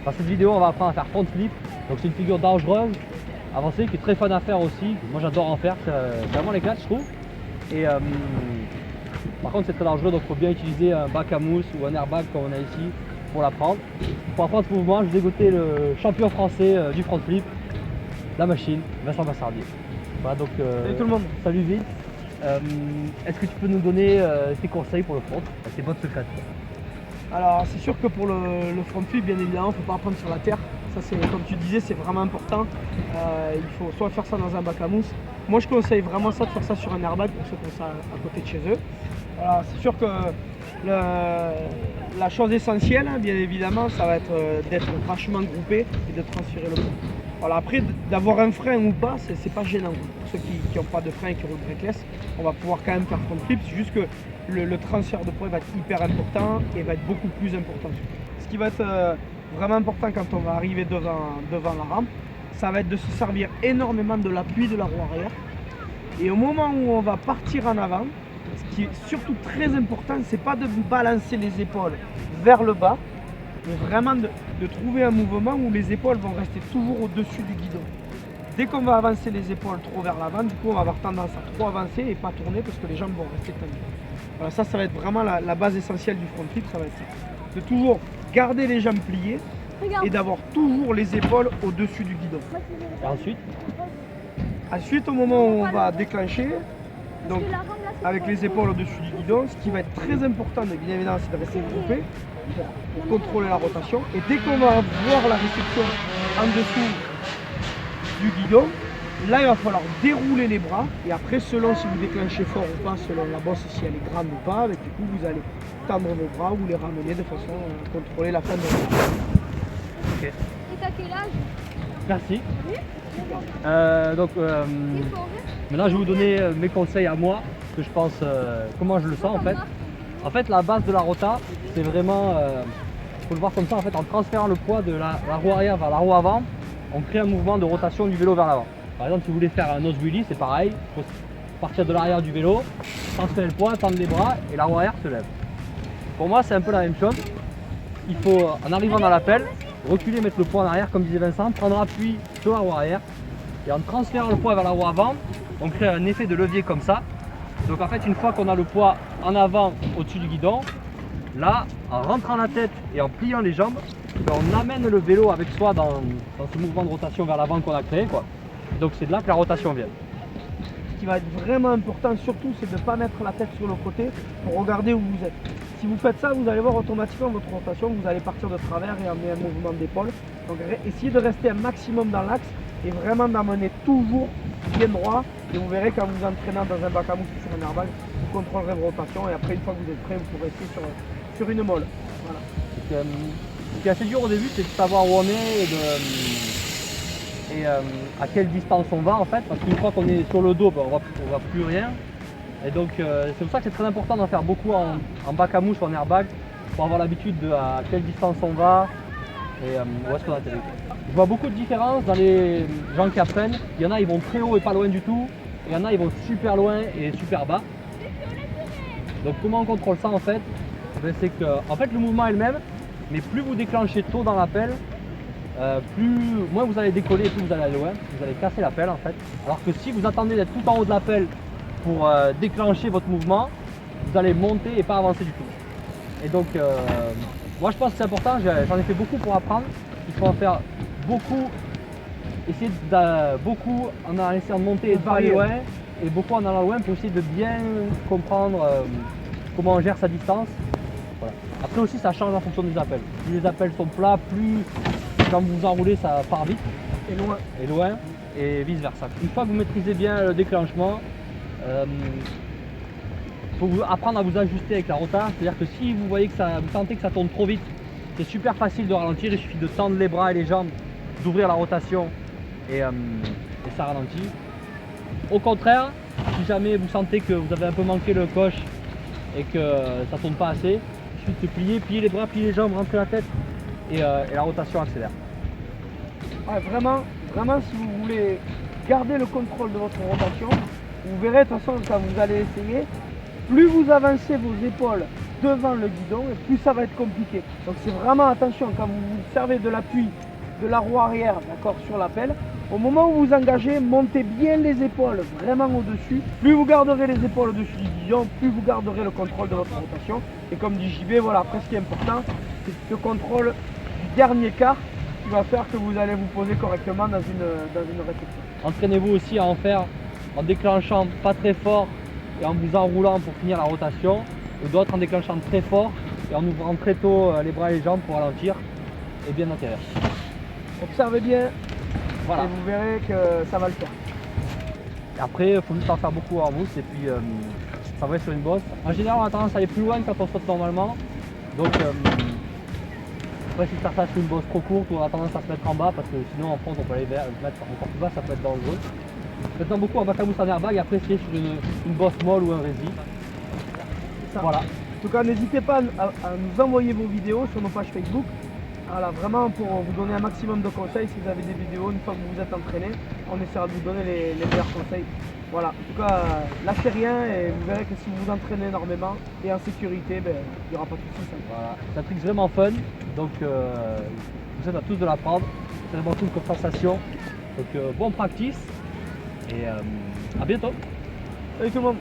Dans cette vidéo, on va apprendre à faire front flip. Donc c'est une figure dangereuse, avancée, qui est très fun à faire aussi. Moi j'adore en faire, c'est vraiment l'éclate je trouve. Et par contre c'est très dangereux, donc il faut bien utiliser un bac à mousse ou un airbag comme on a ici pour l'apprendre. Pour apprendre ce mouvement, je vous ai goûté le champion français du front flip, la machine, Vincent Bassardier. Voilà donc salut tout le monde. Salut Vince. Est-ce que tu peux nous donner tes conseils pour le front, tes bonnes secrètes? Alors c'est sûr que pour le front flip, bien évidemment, il ne faut pas apprendre sur la terre. Ça c'est, comme tu disais, c'est vraiment important. Il faut soit faire ça dans un bac à mousse. Moi je conseille vraiment ça, de faire ça sur un airbag pour ceux qui ont ça à côté de chez eux. C'est sûr que la chose essentielle, bien évidemment, ça va être d'être vachement groupé et de transférer le poids. Voilà, après, d'avoir un frein ou pas, c'est pas gênant. Pour ceux qui n'ont pas de frein et qui roulent breakless, on va pouvoir quand même faire front flip. C'est juste que le transfert de poids va être hyper important et va être beaucoup plus important. Ce qui va être vraiment important quand on va arriver devant la rampe, ça va être de se servir énormément de l'appui de la roue arrière. Et au moment où on va partir en avant, ce qui est surtout très important, c'est pas de balancer les épaules vers le bas, mais vraiment de trouver un mouvement où les épaules vont rester toujours au-dessus du guidon. Dès qu'on va avancer les épaules trop vers l'avant, du coup on va avoir tendance à trop avancer et pas tourner parce que les jambes vont rester tendues. Voilà, ça va être vraiment la base essentielle du front flip, ça va être ça. De toujours garder les jambes pliées et d'avoir toujours les épaules au-dessus du guidon. Et ensuite, au moment où on va déclencher, donc avec les épaules au-dessus du guidon, ce qui va être très important, bien évidemment, c'est de rester groupé pour contrôler la rotation. Et dès qu'on va voir la réception en dessous du guidon, là il va falloir dérouler les bras. Et après, selon si vous déclenchez fort ou pas, selon la bosse si elle est grande ou pas, du coup vous allez tendre vos bras ou les ramener de façon à contrôler la fin de la rotation. Ok. Et t'as quel âge? Merci. Oui. Maintenant je vais vous donner mes conseils à moi, que je pense, comment je le sens en fait. En fait la base de la rota, c'est vraiment, faut le voir comme ça en fait, en transférant le poids de la roue arrière vers la roue avant, on crée un mouvement de rotation du vélo vers l'avant. Par exemple si vous voulez faire un nose wheelie, c'est pareil, il faut partir de l'arrière du vélo, transférer le poids, tendre les bras et la roue arrière se lève. Pour moi c'est un peu la même chose, il faut en arrivant dans l'appel, reculer, mettre le poids en arrière comme disait Vincent, prendre appui sur la roue arrière et en transférant le poids vers la roue avant, on crée un effet de levier comme ça. Donc en fait une fois qu'on a le poids en avant au-dessus du guidon, là en rentrant la tête et en pliant les jambes, on amène le vélo avec soi dans ce mouvement de rotation vers l'avant qu'on a créé quoi. Donc c'est de là que la rotation vient. Ce qui va être vraiment important surtout, c'est de ne pas mettre la tête sur le côté pour regarder où vous êtes. Si vous faites ça, vous allez voir automatiquement votre rotation, vous allez partir de travers et amener un mouvement d'épaule. Donc essayez de rester un maximum dans l'axe et vraiment d'amener toujours bien droit. Et vous verrez quand vous entraînez dans un bac à mousse ou sur un airbag, vous contrôlerez vos rotations et après une fois que vous êtes prêt, vous pourrez rester sur une molle. Voilà. Ce qui est assez dur au début, c'est de savoir où on est et à quelle distance on va en fait, parce qu'une fois qu'on est sur le dos, ben, on voit plus rien. Et donc c'est pour ça que c'est très important d'en faire beaucoup en bac à mouche ou en airbag pour avoir l'habitude de à quelle distance on va et où est-ce qu'on atterrit. Je vois beaucoup de différences dans les gens qui apprennent. Il y en a ils vont très haut et pas loin du tout, et il y en a ils vont super loin et super bas. Donc comment on contrôle ça en fait? C'est que en fait le mouvement est le même, mais plus vous déclenchez tôt dans l'appel, moins vous allez décoller et plus vous allez aller loin, vous allez casser l'appel en fait. Alors que si vous attendez d'être tout en haut de l'appel pour déclencher votre mouvement, vous allez monter et pas avancer du tout. Et donc moi je pense que c'est important, j'en ai fait beaucoup pour apprendre. Il faut en faire beaucoup, essayer beaucoup en essayant de monter et de pas aller loin, et beaucoup en allant loin pour essayer de bien comprendre comment on gère sa distance. Voilà. Après aussi ça change en fonction des appels. Plus les appels sont plats, plus quand vous enroulez ça part vite et loin et vice versa. Une fois que vous maîtrisez bien le déclenchement, il faut apprendre à vous ajuster avec la rota, c'est-à-dire que si vous voyez que vous sentez que ça tourne trop vite, c'est super facile de ralentir, il suffit de tendre les bras et les jambes, d'ouvrir la rotation et ça ralentit. Au contraire, si jamais vous sentez que vous avez un peu manqué le coche et que ça tourne pas assez, il suffit de se plier les bras, plier les jambes, rentrer la tête et la rotation accélère. Ouais, vraiment, si vous voulez garder le contrôle de votre rotation, vous verrez de toute façon quand vous allez essayer, plus vous avancez vos épaules devant le guidon, et plus ça va être compliqué. Donc c'est vraiment attention quand vous vous servez de l'appui de la roue arrière, d'accord, sur la pelle. Au moment où vous engagez, montez bien les épaules vraiment au-dessus. Plus vous garderez les épaules au-dessus du guidon, plus vous garderez le contrôle de votre rotation. Et comme dit JB, voilà, après ce qui est important, c'est ce contrôle du dernier quart qui va faire que vous allez vous poser correctement dans une réception. Entraînez-vous aussi à en faire en déclenchant pas très fort et en vous enroulant pour finir la rotation, ou d'autres en déclenchant très fort et en ouvrant très tôt les bras et les jambes pour ralentir et bien atterrir. Observez bien Voilà. et vous verrez que ça va le faire. Et après, il faut juste en faire beaucoup en mousse et puis ça va être sur une bosse. En général, on a tendance à aller plus loin quand on saute normalement. Donc, après, si faire ça sur une bosse trop courte, on a tendance à se mettre en bas parce que sinon, en France, on peut aller se mettre encore plus bas, ça peut être dangereux. Maintenant, beaucoup en bac à mousse en airbag et après, c'est sur une bosse molle ou un rési. Voilà. En tout cas, n'hésitez pas à nous envoyer vos vidéos sur nos pages Facebook. Voilà, vraiment pour vous donner un maximum de conseils. Si vous avez des vidéos, une fois que vous vous êtes entraîné, on essaiera de vous donner les meilleurs conseils. Voilà, en tout cas, lâchez rien et vous verrez que si vous vous entraînez énormément et en sécurité, ben, il n'y aura pas de soucis. Voilà. C'est un truc vraiment fun, donc je vous souhaite à tous de l'apprendre. C'est vraiment une compensation. Donc bon practice et à bientôt. Salut tout le monde.